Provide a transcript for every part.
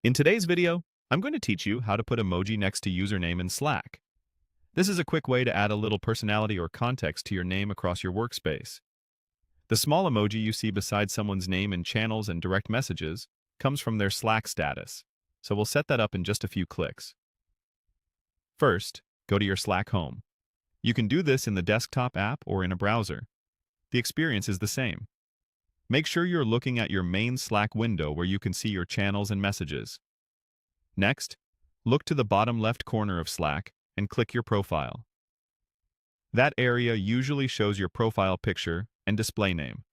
In today's video, I'm going to teach you how to put emoji next to username in Slack. This is a quick way to add a little personality or context to your name across your workspace. The small emoji you see beside someone's name in channels and direct messages comes from their Slack status, so we'll set that up in just a few clicks. First, go to your Slack home. You can do this in the desktop app or in a browser. The experience is the same. Make sure you're looking at your main Slack window where you can see your channels and messages. Next, look to the bottom left corner of Slack and click your profile. That area usually shows your profile picture and display name.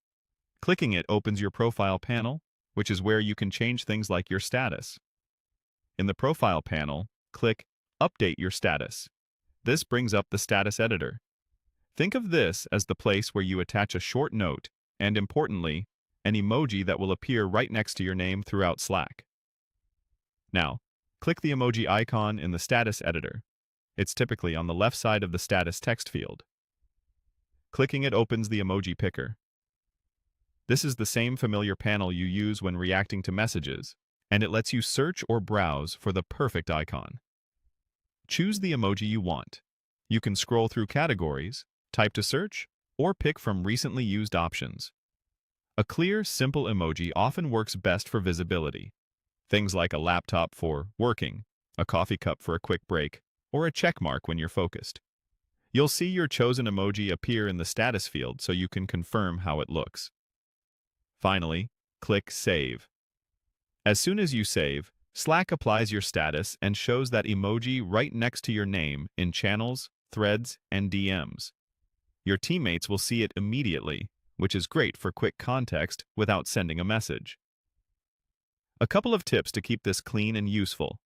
Clicking it opens your profile panel, which is where you can change things like your status. In the profile panel, click Update Your Status. This brings up the status editor. Think of this as the place where you attach a short note and, importantly, an emoji that will appear right next to your name throughout Slack. Now, click the emoji icon in the status editor. It's typically on the left side of the status text field. Clicking it opens the emoji picker. This is the same familiar panel you use when reacting to messages, and it lets you search or browse for the perfect icon. Choose the emoji you want. You can scroll through categories, type to search, or pick from recently used options. A clear, simple emoji often works best for visibility. Things like a laptop for working, a coffee cup for a quick break, or a check mark when you're focused. You'll see your chosen emoji appear in the status field so you can confirm how it looks. Finally, click Save. As soon as you save, Slack applies your status and shows that emoji right next to your name in channels, threads, and DMs. Your teammates will see it immediately, which is great for quick context without sending a message. A couple of tips to keep this clean and useful.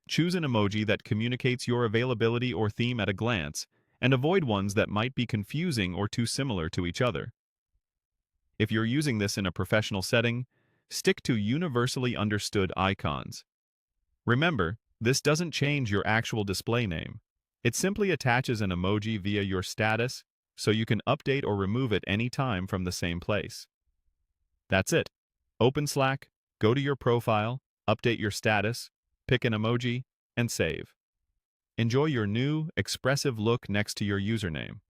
Choose an emoji that communicates your availability or theme at a glance, and avoid ones that might be confusing or too similar to each other. If you're using this in a professional setting, stick to universally understood icons. Remember, this doesn't change your actual display name. It simply attaches an emoji via your status, so you can update or remove it anytime from the same place. That's it. Open Slack, go to your profile, update your status, pick an emoji, and save. Enjoy your new, expressive look next to your username.